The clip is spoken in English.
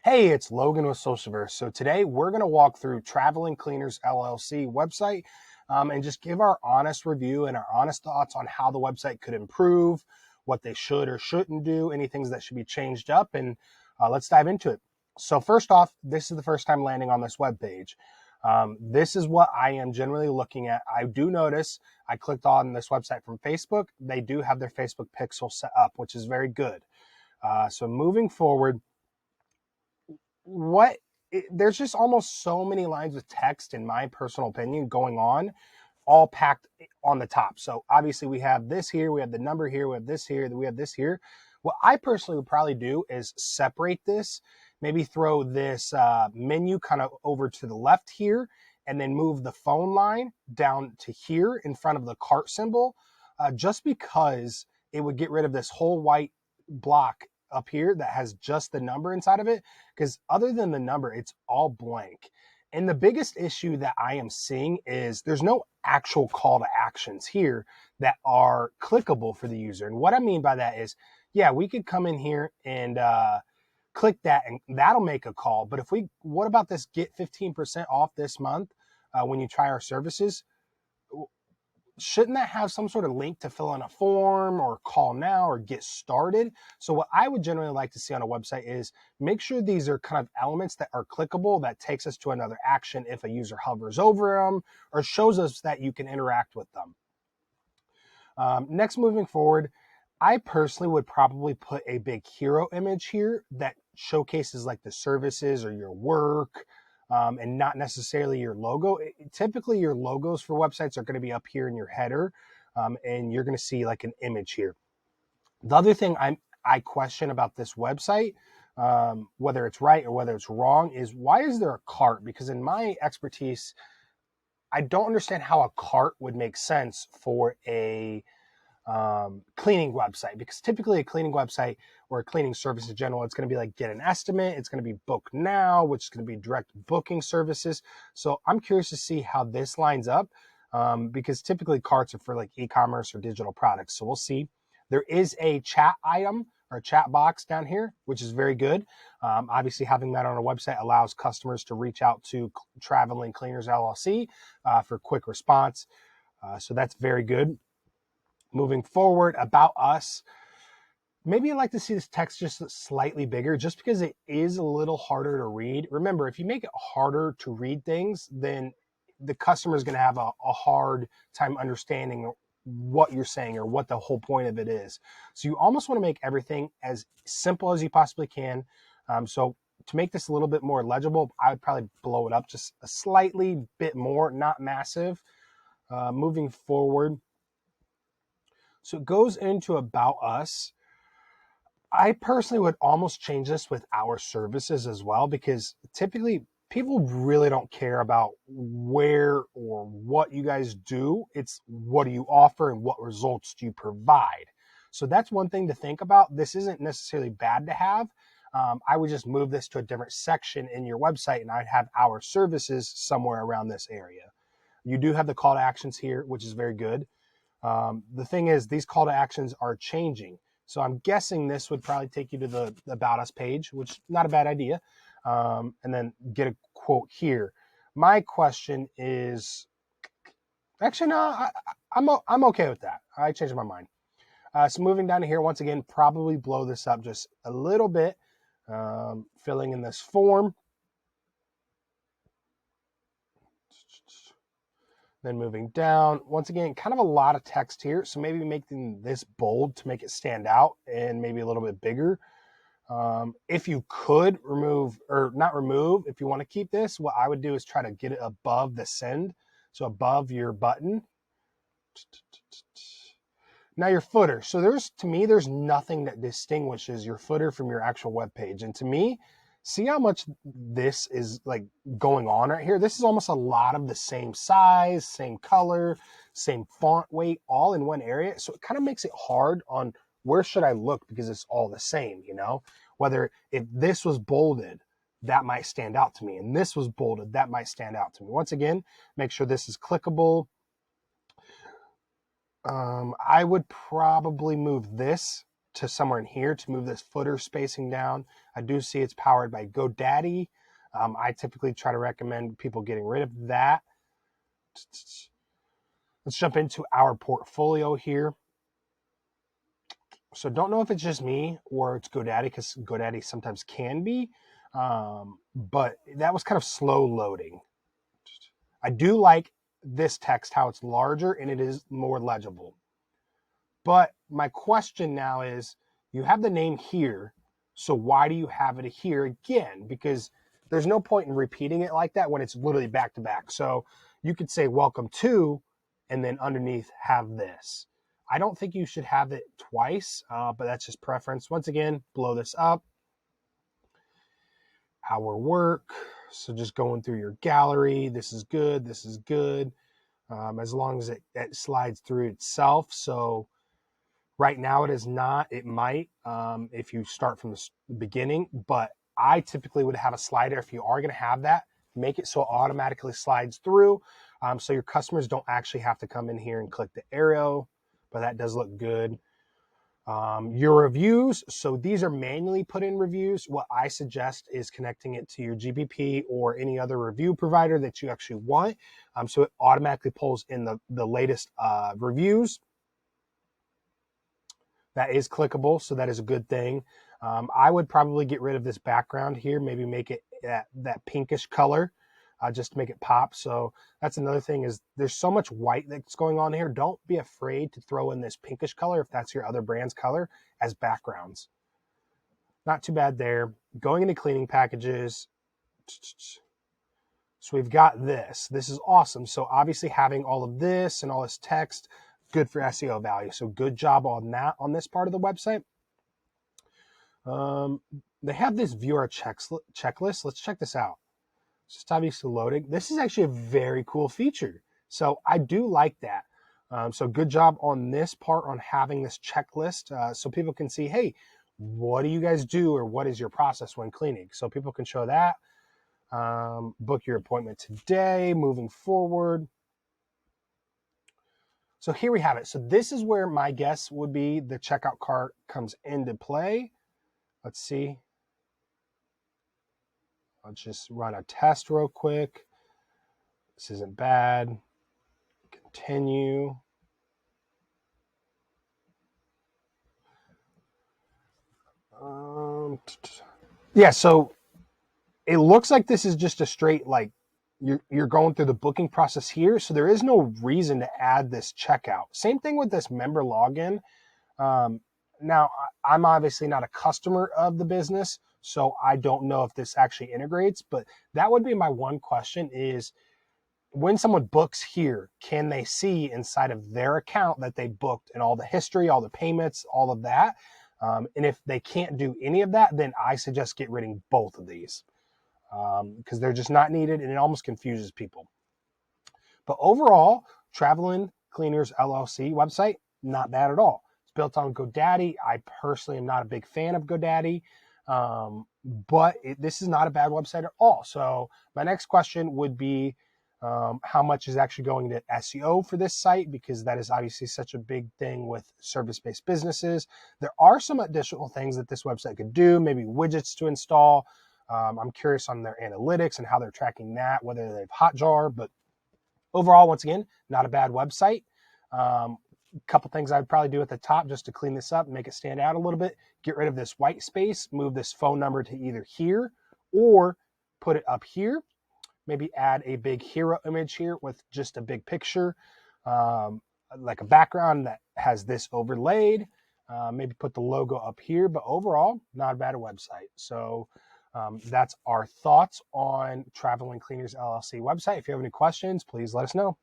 Hey, it's Logan with Socialverse. So today we're going to walk through Travelin Cleaners LLC website and just give our honest review and our honest thoughts on how the website could improve, what they should or shouldn't do, any things that should be changed up, and let's dive into it. So first off, this is the first time landing on this web page. This is what I am generally looking at. I do notice I clicked on this website from Facebook. They do have their Facebook pixel set up, which is very good. So moving forward, there's just almost so many lines of text, in my personal opinion, going on, all packed on the top. So obviously we have this here, we have the number here, we have this here, we have this here. What I personally would probably do is separate this, maybe throw this menu kind of over to the left here, and then move the phone line down to here in front of the cart symbol, just because it would get rid of this whole white block up here that has just the number inside of it, because other than the number, it's all blank. And the biggest issue that I am seeing is there's no actual call to actions here that are clickable for the user. And what I mean by that is, yeah, we could come in here and click that and that'll make a call. But what about this get 15% off this month when you try our services? Shouldn't that have some sort of link to fill in a form or call now or get started? So what I would generally like to see on a website is make sure these are kind of elements that are clickable, that takes us to another action if a user hovers over them or shows us that you can interact with them. Next, moving forward, I personally would probably put a big hero image here that showcases like the services or your work, and not necessarily your logo. Typically, your logos for websites are going to be up here in your header, and you're going to see like an image here. The other thing I question about this website, whether it's right or whether it's wrong, is why is there a cart? Because in my expertise, I don't understand how a cart would make sense for a cleaning website, because typically a cleaning website or a cleaning service in general, it's going to be like get an estimate, it's going to be book now, which is going to be direct booking services. So I'm curious to see how this lines up, because typically carts are for like e-commerce or digital products. So we'll see. There is a chat item or chat box down here, which is very good. Obviously having that on a website allows customers to reach out to Travelin Cleaners LLC for quick response. So that's very good. Moving forward, about us, maybe I'd like to see this text just slightly bigger, just because it is a little harder to read. Remember, if you make it harder to read things, then the customer is going to have a hard time understanding what you're saying or what the whole point of it is. So you almost want to make everything as simple as you possibly can. So to make this a little bit more legible, I would probably blow it up just a slightly bit more, not massive. Moving forward, so it goes into about us. I personally would almost change this with our services as well, because typically people really don't care about where or what you guys do. It's what do you offer and what results do you provide. So that's one thing to think about. This isn't necessarily bad to have. I would just move this to a different section in your website and I'd have our services somewhere around this area. You do have the call to actions here, which is very good. The thing is, these call to actions are changing. So I'm guessing this would probably take you to the About Us page, which is not a bad idea. And then get a quote here. My question is, actually, no, I'm okay with that. I changed my mind. So moving down to here, once again, probably blow this up just a little bit, filling in this form. Then moving down, once again, kind of a lot of text here. So maybe making this bold to make it stand out and maybe a little bit bigger. If you could remove, or not remove, if you want to keep this, what I would do is try to get it above the send. So above your button. Now your footer. So to me, there's nothing that distinguishes your footer from your actual web page. And to me, see how much this is like going on right here? This is almost a lot of the same size, same color, same font weight, all in one area. So it kind of makes it hard on where should I look, because it's all the same, whether if this was bolded, that might stand out to me. And this was bolded, that might stand out to me. Once again, make sure this is clickable. I would probably move this to somewhere in here to move this footer spacing down. I do see it's powered by GoDaddy. I typically try to recommend people getting rid of that. Let's jump into our portfolio here. So don't know if it's just me or it's GoDaddy, because GoDaddy sometimes can be, but that was kind of slow loading. I do like this text, how it's larger and it is more legible. But my question now is, you have the name here, so why do you have it here again? Because there's no point in repeating it like that when it's literally back to back. So you could say welcome to, and then underneath have this. I don't think you should have it twice, but that's just preference. Once again, blow this up. Our work. So just going through your gallery. This is good. This is good. As long as it slides through itself. So right now it is not. It might if you start from the beginning. But I typically would have a slider. If you are going to have that, make it so it automatically slides through. So your customers don't actually have to come in here and click the arrow. But that does look good. Your reviews. So these are manually put in reviews. What I suggest is connecting it to your GBP or any other review provider that you actually want. So it automatically pulls in the latest reviews. That is clickable, so that is a good thing. I would probably get rid of this background here, maybe make it that pinkish color, just to make it pop. So that's another thing, is there's so much white that's going on here. Don't be afraid to throw in this pinkish color if that's your other brand's color as backgrounds. Not too bad there. Going into cleaning packages. So we've got this. This is awesome. So obviously having all of this and all this text, good for SEO value. So good job on that on this part of the website. They have this view our checklist. Let's check this out. It's just obviously loading. This is actually a very cool feature. So I do like that. So good job on this part on having this checklist so people can see, hey, what do you guys do, or what is your process when cleaning? So people can show that. Book your appointment today, moving forward. So here we have it. So this is where my guess would be the checkout cart comes into play. Let's see. Let's just run a test real quick. This isn't bad. Continue. Yeah, so it looks like this is just a straight, like, you're going through the booking process here. So there is no reason to add this checkout. Same thing with this member login. Now, I'm obviously not a customer of the business, so I don't know if this actually integrates, but that would be my one question, is when someone books here, can they see inside of their account that they booked, and all the history, all the payments, all of that? And if they can't do any of that, then I suggest get rid of both of these because they're just not needed, and it almost confuses people. But overall, Travelin Cleaners LLC website, not bad at all. Built on GoDaddy. I personally am not a big fan of GoDaddy, but this is not a bad website at all. So my next question would be, how much is actually going to SEO for this site? Because that is obviously such a big thing with service-based businesses. There are some additional things that this website could do, maybe widgets to install. I'm curious on their analytics and how they're tracking that, whether they have Hotjar, but overall, once again, not a bad website. Couple things I'd probably do at the top just to clean this up and make it stand out a little bit. Get rid of this white space, move this phone number to either here or put it up here. Maybe add a big hero image here with just a big picture, like a background that has this overlaid. Maybe put the logo up here, but overall, not a bad website. So that's our thoughts on Travelin Cleaners LLC website. If you have any questions, please let us know.